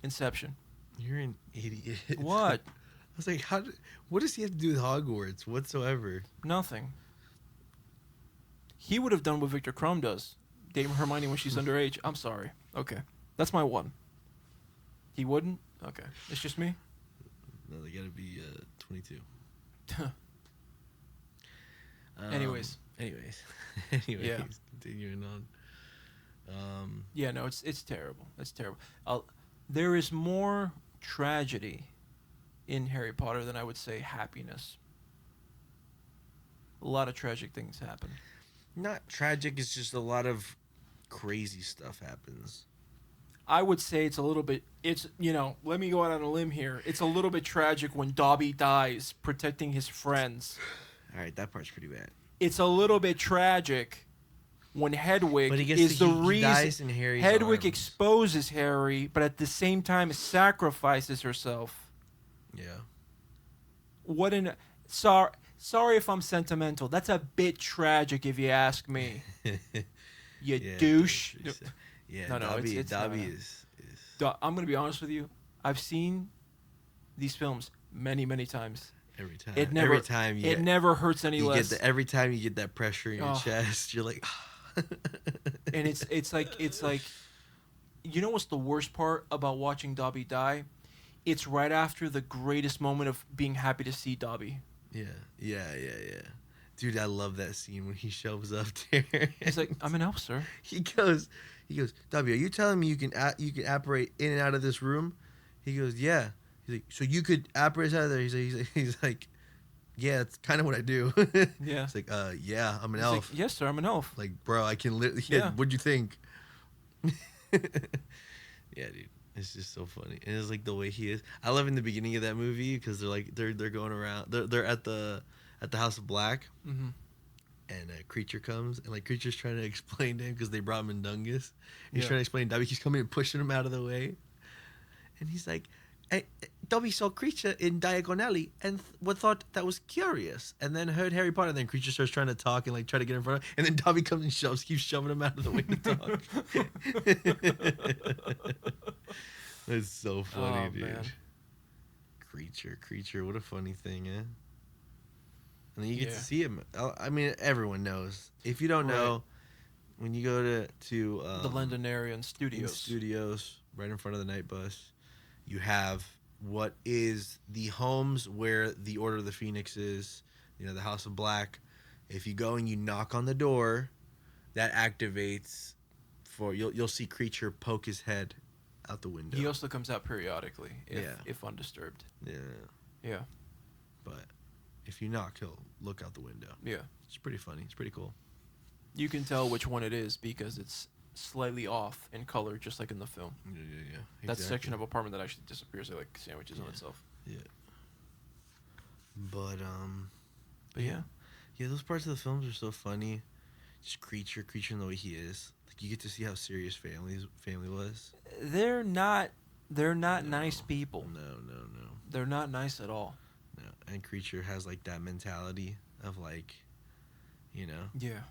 Inception. You're an idiot. What? I was like, what does he have to do with Hogwarts whatsoever? Nothing. He would have done what Victor Crumb does, dating Hermione when she's underage. I'm sorry. Okay, that's my one. He wouldn't. Okay, it's just me. No, they gotta be 22. Anyways. Anyways. Yeah. Continuing on. Yeah, no, it's terrible. It's terrible. There is more tragedy in Harry Potter than I would say happiness. A lot of tragic things happen. Not tragic. It's just a lot of crazy stuff happens. I would say it's a little bit. Let me go out on a limb here. It's a little bit tragic when Dobby dies protecting his friends. All right, that part's pretty bad. It's a little bit tragic when Hedwig But he gets is to, the he reason. dies in Harry's Hedwig arms. exposes Harry, but at the same time sacrifices herself. Yeah. What an sorry if I'm sentimental. That's a bit tragic if you ask me. You Yeah, douche. Yeah, No, no, Dobby it's no, Dobby no. is I'm gonna be honest with you. I've seen these films many, many times. every time. It Every never, time it never hurts any you get less. the every time you get that pressure in your Oh, chest, you're like, and it's like, you know what's the worst part about watching Dobby die? It's right after the greatest moment of being happy to see Dobby. yeah, yeah. Dude, I love that scene when he shows up there. He's like, "I'm an elf, sir." he goes, Dobby, are you telling me you can apparate in and out of this room? He goes, yeah. He's like, so you could apparate out of there? He's like, yeah, it's kind of what I do. Yeah. It's like, yeah, I'm an He's like, elf. "Yes, sir, I'm an elf." Like, bro, I can literally. Yeah. What'd you think? Yeah, dude, it's just so funny, and it's like the way he is. I love in the beginning of that movie because they're going around. They're at the House of Black, Mm-hmm. and a creature comes, and like creature's trying to explain to him because they brought him in Dungus. He's Yeah. trying to explain Dobby. He's coming and pushing him out of the way, and he's like, Dobby saw creature in Diagonally and thought that was curious, and then heard Harry Potter. And then creature starts trying to talk and like try to get in front of him, and then Dobby comes and keeps shoving him out of the way to talk. That's so funny, Oh, dude. man. Creature, what a funny thing, eh? And then you get Yeah. to see him. I mean, everyone knows. If you don't know, when you go to The Londonarian in Studios. studios, right in front of the night bus, you have what is the homes where the Order of the Phoenix is, the House of Black. If you go and you knock on the door, that activates for you'll see creature poke his head out the window. He also comes out periodically, Yeah. if undisturbed. Yeah, Yeah. but if you knock, he'll look out the window. Yeah. It's pretty funny. It's pretty cool. You can tell which one it is because it's slightly off in color, just like in the film. Yeah. That section of apartment that actually disappears, it like sandwiches on Yeah. itself. Yeah. But yeah. Yeah, those parts of the films are so funny. Just creature in the way he is. Like you get to see how serious family was. They're not No. nice people. No. They're not nice at all. No. And creature has like that mentality of like, Yeah.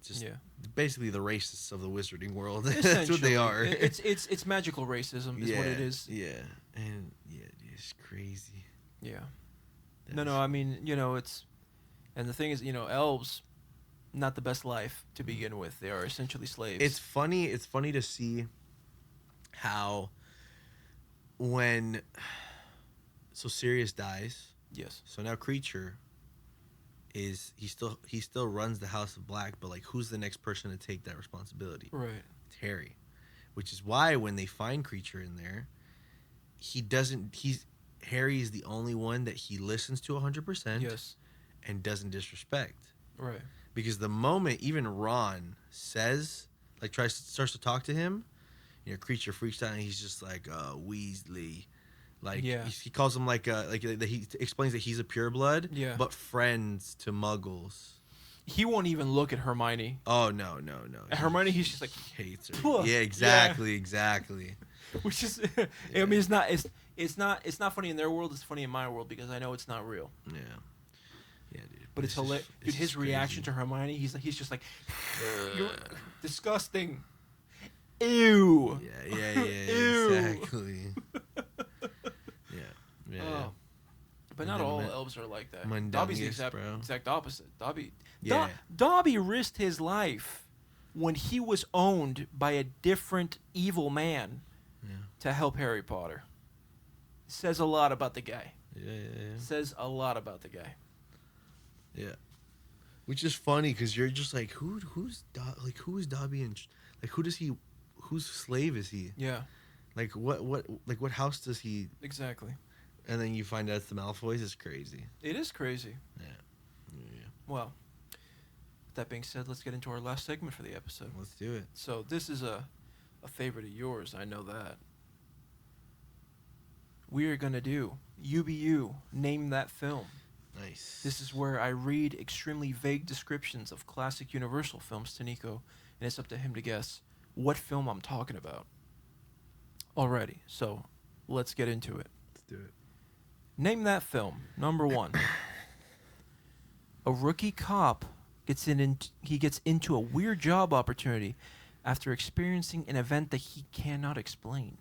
just Yeah. basically the racists of the wizarding world. That's what Essentially, they are. It's magical racism is what it is. Yeah. And yeah, dude, it's crazy. Yeah. That is- I mean, it's, and the thing is, elves, not the best life to begin with. They are essentially slaves. It's funny. It's funny to see how when Sirius dies. Yes. So now creature is he still runs the House of Black, but like who's the next person to take that responsibility? Right. It's Harry, which is why when they find creature in there, Harry is the only one that he listens to 100%. Yes. And doesn't disrespect. Right. Because the moment even Ron starts to talk to him, creature freaks out and he's just like, Weasley. Like, Yeah. he calls him he explains that he's a pureblood, Yeah. but friends to muggles. He won't even look at Hermione. Oh, no. At Hermione, he's just like, He hates her. "Phew." Yeah, exactly. which is, I mean, it's not funny in their world. It's funny in my world because I know it's not real. Yeah. Yeah, dude. But it's hilarious. Dude, his reaction to Hermione, he's just like, "You're disgusting." Ew. Yeah, Ew. exactly. Yeah. Oh. But not all elves are like that. Dobby's the Mundungus, exact opposite. Dobby. Yeah. Dobby risked his life when he was owned by a different evil man to help Harry Potter. Says a lot about the guy. Yeah. Says a lot about the guy. Yeah. Which is funny because you're just like, who is Dobby and like whose slave is he? Yeah. Like what house does he? Exactly. And then you find out it's the Malfoys. It's crazy. It is crazy. Yeah. Well, with that being said, let's get into our last segment for the episode. Let's do it. So this is a favorite of yours. I know that. We are going to do UBU, Name That Film. Nice. This is where I read extremely vague descriptions of classic Universal films to Nico, and it's up to him to guess what film I'm talking about. Alrighty, so let's get into it. Let's do it. Name that film. Number 1. A rookie cop gets into a weird job opportunity after experiencing an event that he cannot explain.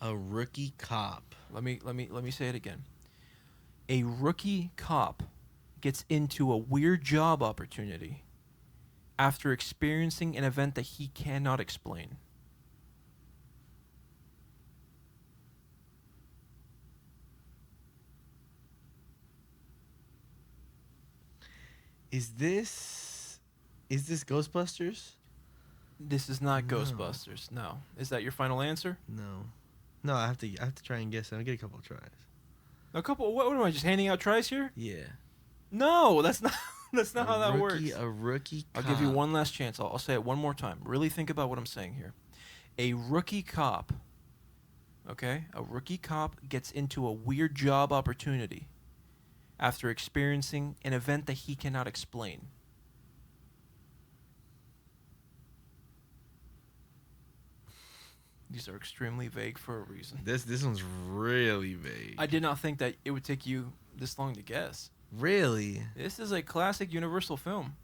A rookie cop. Let me say it again. A rookie cop gets into a weird job opportunity after experiencing an event that he cannot explain. Is this Ghostbusters? This is not No. Ghostbusters. No. Is that your final answer? No. No, I have to try and guess. I'll get a couple of tries. A couple. What am I just handing out tries here? Yeah. No, that's not. That's not how that works. A rookie cop. I'll give you one last chance. I'll say it one more time. Really think about what I'm saying here. A rookie cop. Okay, a rookie cop gets into a weird job opportunity after experiencing an event that he cannot explain. These are extremely vague for a reason. This one's really vague. I did not think that it would take you this long to guess. Really? This is a classic Universal film.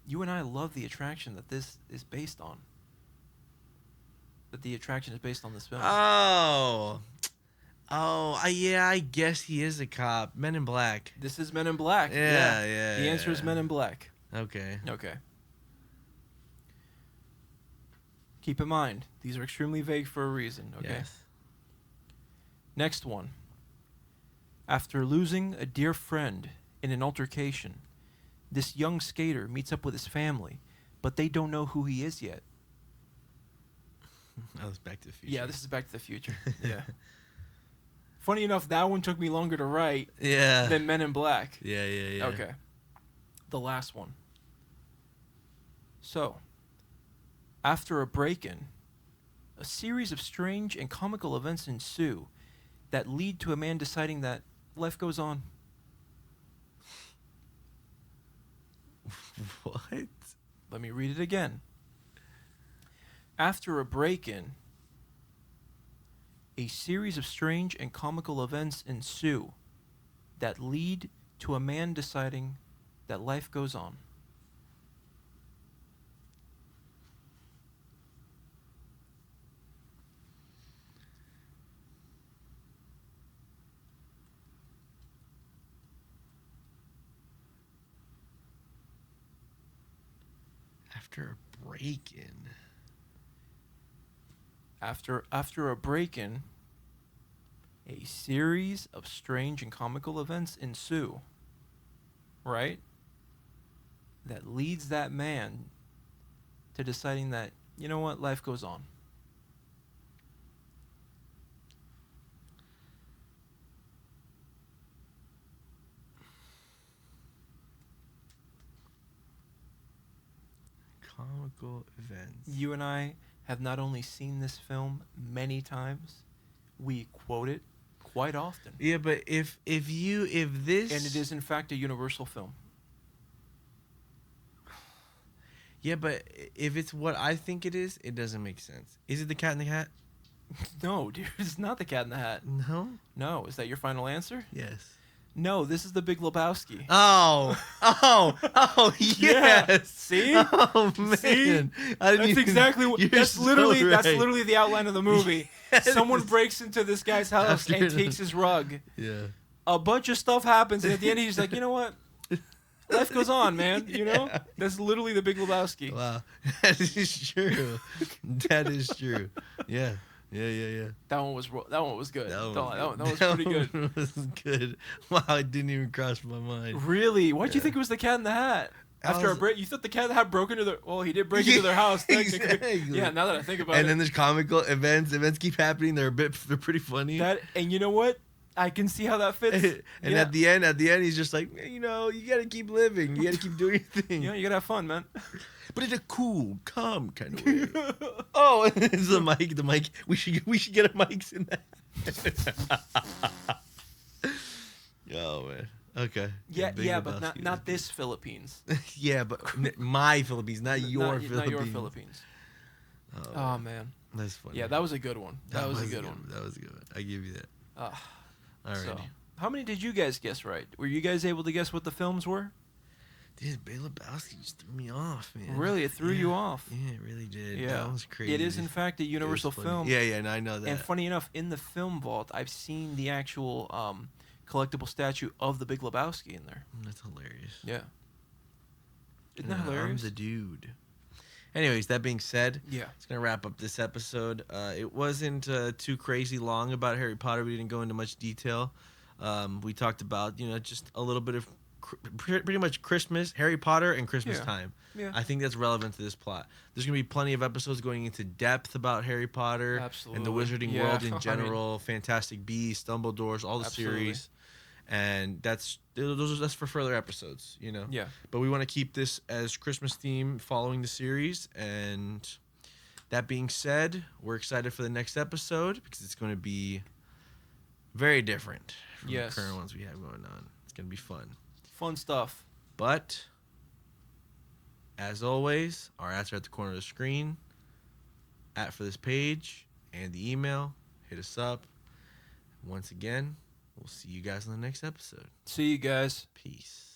You and I love the attraction that this is based on. That the attraction is based on this film. Yeah, I guess he is a cop. Men in Black. This is Men in Black. Yeah. The answer is Men in Black. Okay. Okay. Keep in mind, these are extremely vague for a reason, okay? Yes. Next one. After losing a dear friend in an altercation, this young skater meets up with his family, but they don't know who he is yet. That was Back to the Future. Yeah, this is Back to the Future. Yeah. Funny enough, that one took me longer to write Yeah. than Men in Black. Yeah. Okay. The last one. So, after a break-in, a series of strange and comical events ensue that lead to a man deciding that life goes on. What? Let me read it again. After a break-in, a series of strange and comical events ensue that lead to a man deciding that life goes on. After a break-in. After a break-in, a series of strange and comical events ensue, right? That leads that man to deciding that, you know what, life goes on. Comical events. You and I have not only seen this film many times, we quote it quite often. Yeah, but if this And it is in fact a Universal film. Yeah, but if it's what I think it is, it doesn't make sense. Is it the Cat in the Hat? No, dude, it's not the Cat in the Hat. No. No, is that your final answer? Yes. No, this is the Big Lebowski. Oh, yes. Yeah. See? Oh man, See? I didn't That's even, exactly what. you're That's so literally right. the outline of the movie. Yes. Someone breaks into this guy's house After and the- takes his rug. Yeah. A bunch of stuff happens, and at the end he's like, you know what? Life goes on, man. You know? Yeah. That's literally the Big Lebowski. Wow, that is true. That is true. Yeah. That one was good. That one was that pretty good. one was good. Wow, it didn't even cross my mind. Really? Why'd you Yeah. think it was the Cat in the Hat? I After a was- break, you thought the Cat in the Hat broke into their. Well, he did break into their house. Technically. Exactly. Yeah. Now that I think about And it, then there's comical events. Events keep happening. They're pretty funny. and you know what? I can see how that fits. And Yeah. at the end, he's just like, you gotta keep living. You gotta keep doing your thing. You gotta have fun, man. But in a cool, calm kind of way. Oh, and it's the mic. We should get our mics in that. Oh man. Okay. Yeah, Big but Lebowski. not this Philippines. Yeah, but my Philippines, not your not Philippines. your Philippines. Oh, Oh man. That's funny. Yeah, that was a good one. That was a good one. That was a good one. I give you that. Uh, Alrighty. so, how many did you guys guess right? Were you guys able to guess what the films were? Dude, Big Lebowski just threw me off, man. Really, it threw you off. Yeah, it really did. Yeah, That was crazy. it is in fact a Universal funny. film. Yeah, no, I know that. And funny enough, in the film vault, I've seen the actual collectible statue of the Big Lebowski in there. That's hilarious. Yeah. Isn't that hilarious? I'm the dude. Anyways, that being said, Yeah. it's going to wrap up this episode. It wasn't too crazy long about Harry Potter. We didn't go into much detail. We talked about, just a little bit of pretty much Christmas, Harry Potter, and Christmas time. Yeah. I think that's relevant to this plot. There's going to be plenty of episodes going into depth about Harry Potter and the Wizarding World in general, Fantastic Beasts, Dumbledores, all the series. And that's for further episodes, Yeah. But we want to keep this as Christmas theme following the series. And that being said, we're excited for the next episode because it's going to be very different from the current ones we have going on. It's going to be fun. Fun stuff. But as always, our ads are at the corner of the screen. At for this page and the email. Hit us up. Once again, we'll see you guys in the next episode. See you guys. Peace.